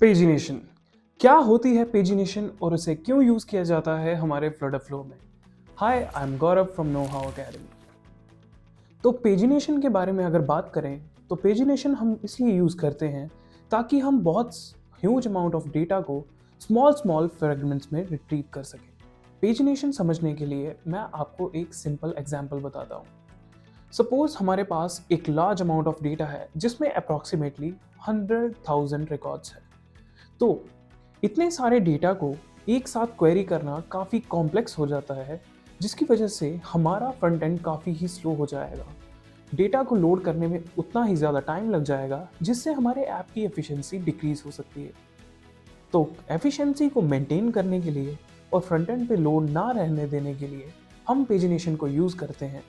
Pagination क्या होती है पेजिनेशन और उसे क्यों यूज़ किया जाता है हमारे फ्लटर फ्लो में। Hi, I am Gaurav from know how academy. तो पेजिनेशन के बारे में अगर बात करें तो पेजिनेशन हम इसलिए यूज़ करते हैं ताकि हम बहुत ह्यूज अमाउंट ऑफ डेटा को स्मॉल स्मॉल फ्रेगमेंट्स में रिट्रीव कर सकें। पेजिनेशन समझने के लिए मैं आपको एक सिंपल एग्जांपल बताता हूँ। सपोज हमारे पास एक लार्ज अमाउंट ऑफ डेटा है जिसमें अप्रॉक्सीमेटली 100,000 रिकॉर्ड्स है। तो इतने सारे डेटा को एक साथ क्वेरी करना काफ़ी कॉम्प्लेक्स हो जाता है, जिसकी वजह से हमारा फ्रंट एंड काफ़ी ही स्लो हो जाएगा। डेटा को लोड करने में उतना ही ज़्यादा टाइम लग जाएगा जिससे हमारे ऐप की एफिशिएंसी डिक्रीज हो सकती है। तो एफिशिएंसी को मेंटेन करने के लिए और फ्रंट एंड पे लोड ना रहने देने के लिए हम पेजिनेशन को यूज़ करते हैं,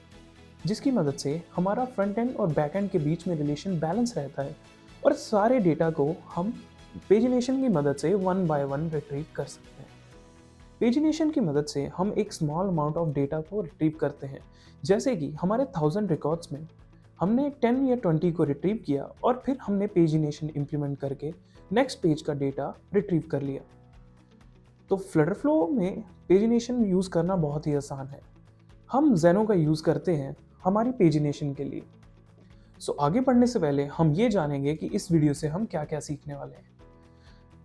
जिसकी मदद से हमारा फ्रंट एंड और बैक एंड के बीच में रिलेशन बैलेंस रहता है और सारे डेटा को हम पेजिनेशन की मदद से वन बाय वन रिट्रीव कर सकते हैं। पेजिनेशन की मदद से हम एक स्मॉल अमाउंट ऑफ डेटा को रिट्रीव करते हैं, जैसे कि हमारे 1000 रिकॉर्ड्स में हमने 10 या 20 को रिट्रीव किया और फिर हमने पेजिनेशन इम्प्लीमेंट करके नेक्स्ट पेज का डेटा रिट्रीव कर लिया। तो फ्लटर फ्लो में पेजिनेशन यूज़ करना बहुत ही आसान है। हम ज़ेनो का यूज़ करते हैं हमारी पेजिनेशन के लिए। आगे बढ़ने से पहले हम ये जानेंगे कि इस वीडियो से हम क्या क्या सीखने वाले हैं।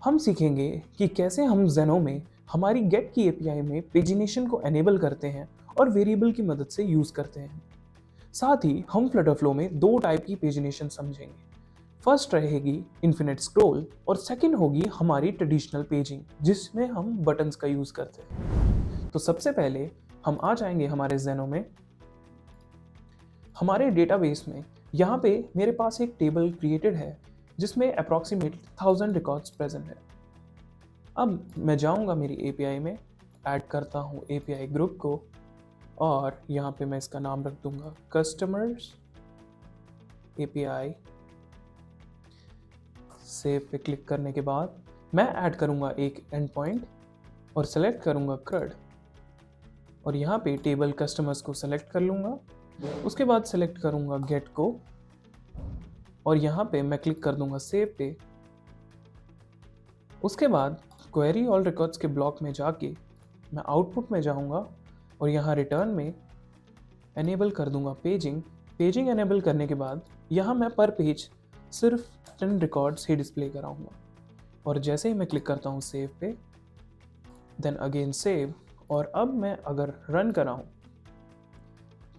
हम सीखेंगे कि कैसे हम ज़ेनो में हमारी गेट की एपीआई में पेजिनेशन को एनेबल करते हैं और वेरिएबल की मदद से यूज़ करते हैं। साथ ही हम फ्लटर फ्लो में दो टाइप की पेजिनेशन समझेंगे। फर्स्ट रहेगी इन्फिनिट स्क्रॉल और सेकंड होगी हमारी ट्रेडिशनल पेजिंग, जिसमें हम बटन्स का यूज़ करते हैं। तो सबसे पहले हम आ जाएंगे हमारे ज़ेनो में। हमारे डेटाबेस में यहाँ पे मेरे पास एक टेबल क्रिएटेड है जिसमें अप्रॉक्सीमेट 1000 रिकॉर्ड्स प्रेजेंट है। अब मैं जाऊँगा मेरी एपीआई में, ऐड करता हूँ एपीआई ग्रुप को और यहाँ पे मैं इसका नाम रख दूँगा कस्टमर्स एपीआई। सेव पे क्लिक करने के बाद मैं ऐड करूँगा एक एंड पॉइंट और सेलेक्ट करूँगा CRUD और यहाँ पे टेबल कस्टमर्स को सेलेक्ट कर लूँगा। उसके बाद सेलेक्ट करूँगा गेट को और यहाँ पे मैं क्लिक कर दूँगा सेव पे। उसके बाद क्वेरी ऑल रिकॉर्ड्स के ब्लॉक में जाके मैं आउटपुट में जाऊँगा और यहाँ रिटर्न में एनेबल कर दूँगा पेजिंग। पेजिंग एनेबल करने के बाद यहाँ मैं पर पेज सिर्फ 10 रिकॉर्ड्स ही डिस्प्ले कराऊँगा और जैसे ही मैं क्लिक करता हूँ सेव पे, देन अगेन सेव, और अब मैं अगर रन कराऊँ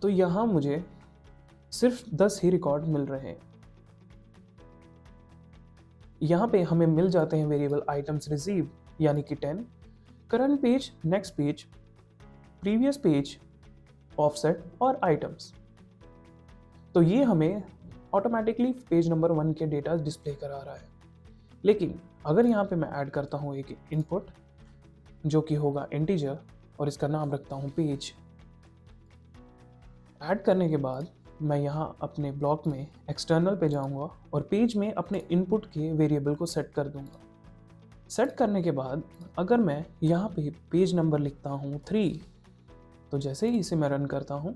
तो यहाँ मुझे सिर्फ 10 ही रिकॉर्ड मिल रहे हैं। यहाँ पे हमें मिल जाते हैं वेरिएबल आइटम्स रिसीव यानी कि 10, current page, next page, previous page, offset और आइटम्स। तो ये हमें ऑटोमेटिकली पेज नंबर 1 के डेटा डिस्प्ले करा रहा है। लेकिन अगर यहाँ पे मैं ऐड करता हूँ एक इनपुट जो कि होगा इंटीजर और इसका नाम रखता हूँ पेज। ऐड करने के बाद मैं यहाँ अपने ब्लॉक में एक्सटर्नल पे जाऊँगा और पेज में अपने इनपुट के वेरिएबल को सेट कर दूँगा। सेट करने के बाद अगर मैं यहाँ पे पेज नंबर लिखता हूँ 3, तो जैसे ही इसे मैं रन करता हूँ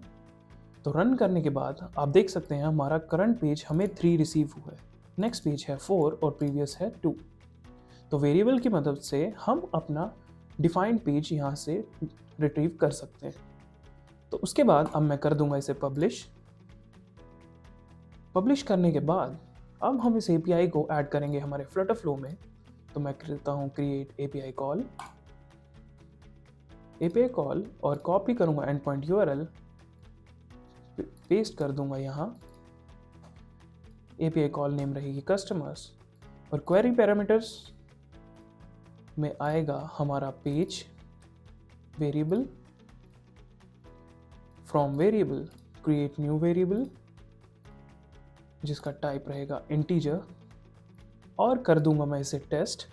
तो रन करने के बाद आप देख सकते हैं हमारा करंट पेज हमें 3 रिसीव हुआ है, नेक्स्ट पेज है 4 और प्रीवियस है 2। तो वेरिएबल की मदद से हम अपना डिफाइंड पेज यहाँ से रिट्रीव कर सकते हैं। तो उसके बाद अब मैं कर दूंगा इसे पब्लिश। पब्लिश करने के बाद अब हम इस एपीआई को ऐड करेंगे हमारे फ्लटर फ्लो में। तो मैं करता हूँ क्रिएट एपीआई कॉल और कॉपी करूँगा एंड पॉइंट यूआरएल, पेस्ट कर दूंगा यहाँ। एपीआई कॉल नेम रहेगी कस्टमर्स और क्वेरी पैरामीटर्स में आएगा हमारा page variable, from variable create new variable जिसका टाइप रहेगा इंटीजर और कर दूंगा मैं इसे टेस्ट।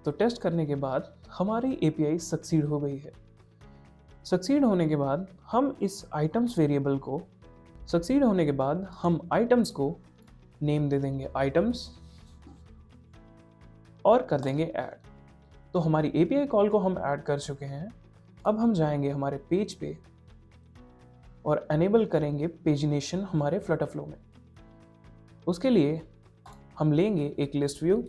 तो टेस्ट करने के बाद हमारी एपीआई सक्सीड हो गई है। सक्सीड होने के बाद हम इस आइटम्स वेरिएबल को आइटम्स को नेम दे देंगे आइटम्स और कर देंगे ऐड। तो हमारी एपीआई कॉल को हम ऐड कर चुके हैं। अब हम जाएंगे हमारे पेज पे और एनेबल करेंगे पेजिनेशन हमारे फ्लटर फ्लो में। उसके लिए हम लेंगे एक लिस्ट व्यू,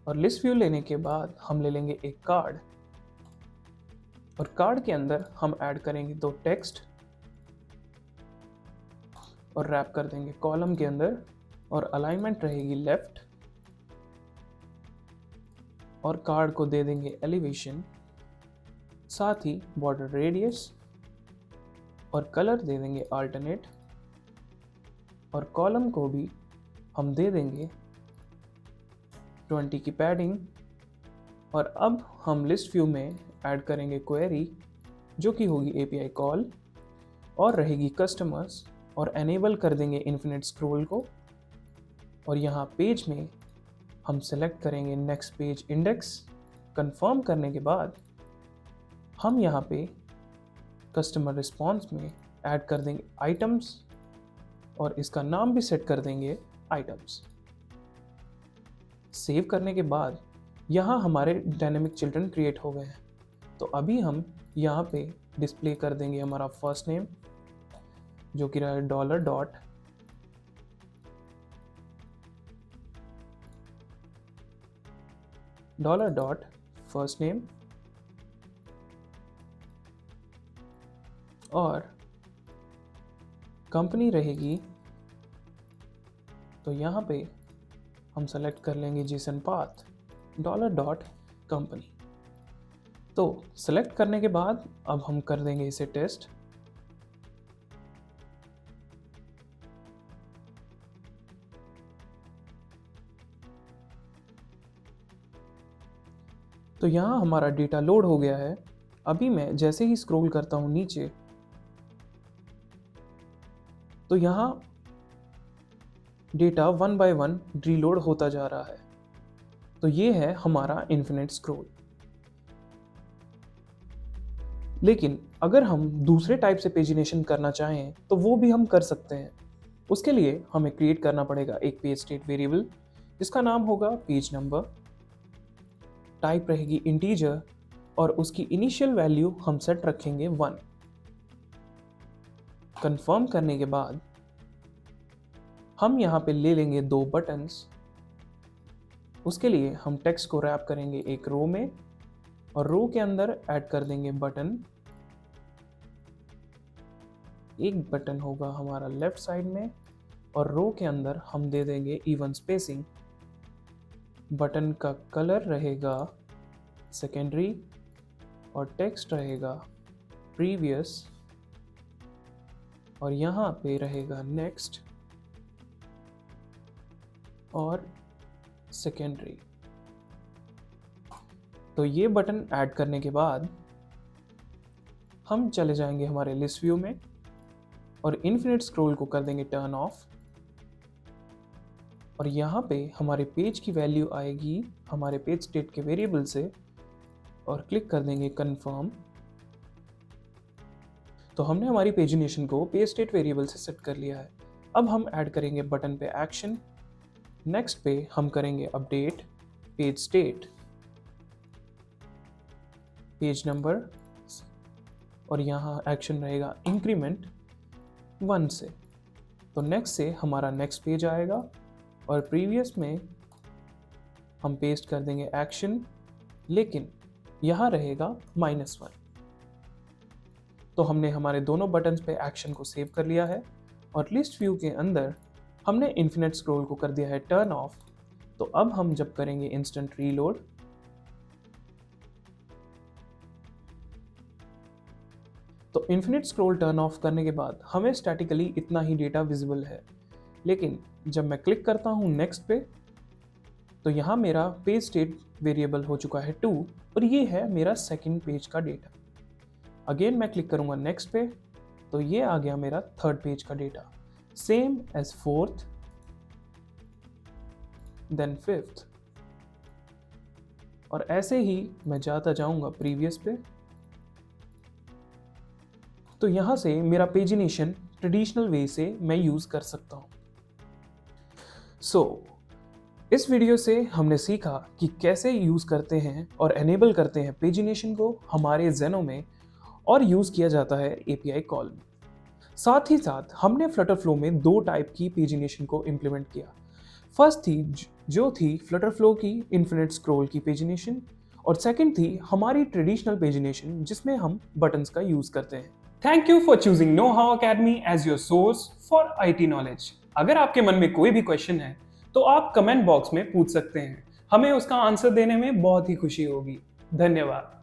और लिस्ट व्यू लेने के बाद हम ले लेंगे एक कार्ड, और कार्ड के अंदर हम ऐड करेंगे दो टेक्स्ट और रैप कर देंगे कॉलम के अंदर, और अलाइनमेंट रहेगी लेफ्ट, और कार्ड को दे देंगे एलिवेशन, साथ ही बॉर्डर रेडियस, और कलर दे देंगे अल्टरनेट, और कॉलम को भी हम दे देंगे 20 की पैडिंग। और अब हम लिस्ट व्यू में ऐड करेंगे क्वेरी, जो कि होगी API कॉल और रहेगी कस्टमर्स, और एनेबल कर देंगे इन्फिनिट स्क्रॉल को। और यहाँ पेज में हम सेलेक्ट करेंगे नेक्स्ट पेज इंडेक्स। कंफर्म करने के बाद हम यहाँ पे कस्टमर रिस्पॉन्स में ऐड कर देंगे आइटम्स, और इसका नाम भी सेट कर देंगे आइटम्स। सेव करने के बाद यहाँ हमारे डायनेमिक चिल्ड्रन क्रिएट हो गए हैं। तो अभी हम यहाँ पे डिस्प्ले कर देंगे हमारा फर्स्ट नेम, जो कि रहा है $. फर्स्ट नेम, और कंपनी रहेगी, तो यहाँ पे हम सेलेक्ट कर लेंगे जेसन पाथ $.company। तो सेलेक्ट करने के बाद अब हम कर देंगे इसे टेस्ट। तो यहाँ हमारा डेटा लोड हो गया है। अभी मैं जैसे ही स्क्रॉल करता हूँ नीचे, तो यहाँ डेटा 1 by 1 रीलोड होता जा रहा है। तो ये है हमारा इन्फिनिट स्क्रॉल। लेकिन अगर हम दूसरे टाइप से पेजिनेशन करना चाहें तो वो भी हम कर सकते हैं। उसके लिए हमें क्रिएट करना पड़ेगा एक पेज स्टेट वेरिएबल, जिसका नाम होगा पेज नंबर, टाइप रहेगी इंटीजर, और उसकी इनिशियल वैल्यू हम सेट रखेंगे 1। कंफर्म करने के बाद हम यहाँ पे ले लेंगे दो बटन्स। उसके लिए हम टेक्स्ट को रैप करेंगे एक रो में, और रो के अंदर ऐड कर देंगे बटन। एक बटन होगा हमारा लेफ्ट साइड में, और रो के अंदर हम दे देंगे इवन स्पेसिंग। बटन का कलर रहेगा सेकेंडरी, और टेक्स्ट रहेगा प्रीवियस, और यहाँ पे रहेगा नेक्स्ट और सेकेंडरी। तो ये बटन ऐड करने के बाद हम चले जाएंगे हमारे लिस्ट व्यू में, और इन्फिनिट स्क्रॉल को कर देंगे टर्न ऑफ। और यहाँ पे हमारे पेज की वैल्यू आएगी हमारे पेज स्टेट के वेरिएबल से, और क्लिक कर देंगे कंफर्म। तो हमने हमारी पेजिनेशन को पेज स्टेट वेरिएबल से सेट कर लिया है। अब हम ऐड करेंगे बटन पे एक्शन। नेक्स्ट पे हम करेंगे update page state, page number, और यहाँ एक्शन रहेगा इंक्रीमेंट 1 से। तो नेक्स्ट से हमारा नेक्स्ट पेज आएगा, और प्रीवियस में हम पेस्ट कर देंगे एक्शन, लेकिन यहाँ रहेगा -1। तो हमने हमारे दोनों बटन्स पे एक्शन को सेव कर लिया है, और लिस्ट व्यू के अंदर हमने इन्फिनिट स्क्रॉल को कर दिया है टर्न ऑफ। तो अब हम जब करेंगे इंस्टेंट रीलोड, तो इन्फिनिट स्क्रॉल टर्न ऑफ करने के बाद हमें स्टैटिकली इतना ही डेटा विजिबल है। लेकिन जब मैं क्लिक करता हूँ नेक्स्ट पे, तो यहाँ मेरा पेज स्टेट वेरिएबल हो चुका है 2, और ये है मेरा सेकंड पेज का डेटा। अगेन मैं क्लिक करूँगा नेक्स्ट पे, तो ये आ गया मेरा थर्ड पेज का data, same as fourth, then fifth, और ऐसे ही मैं जाता जाऊँगा प्रीवियस पे। तो यहाँ से मेरा पेजिनेशन ट्रेडिशनल वे से मैं यूज़ कर सकता हूँ। इस वीडियो से हमने सीखा कि कैसे यूज़ करते हैं और एनेबल करते हैं पेजिनेशन को हमारे ज़ेनो में, और यूज़ किया जाता है API कॉल में। साथ ही साथ हमने फ्लटर फ्लो में 2 टाइप की पेजिनेशन को इम्प्लीमेंट किया। फर्स्ट थी जो थी फ्लटर फ्लो की इन्फिनिट स्क्रॉल की पेजिनेशन, और सेकंड थी हमारी ट्रेडिशनल पेजिनेशन जिसमें हम बटन्स का यूज करते हैं। Thank you for choosing Know how Academy as your source for IT knowledge. अगर आपके मन में कोई भी क्वेश्चन है तो आप कमेंट बॉक्स में पूछ सकते हैं, हमें उसका आंसर देने में बहुत ही खुशी होगी। धन्यवाद।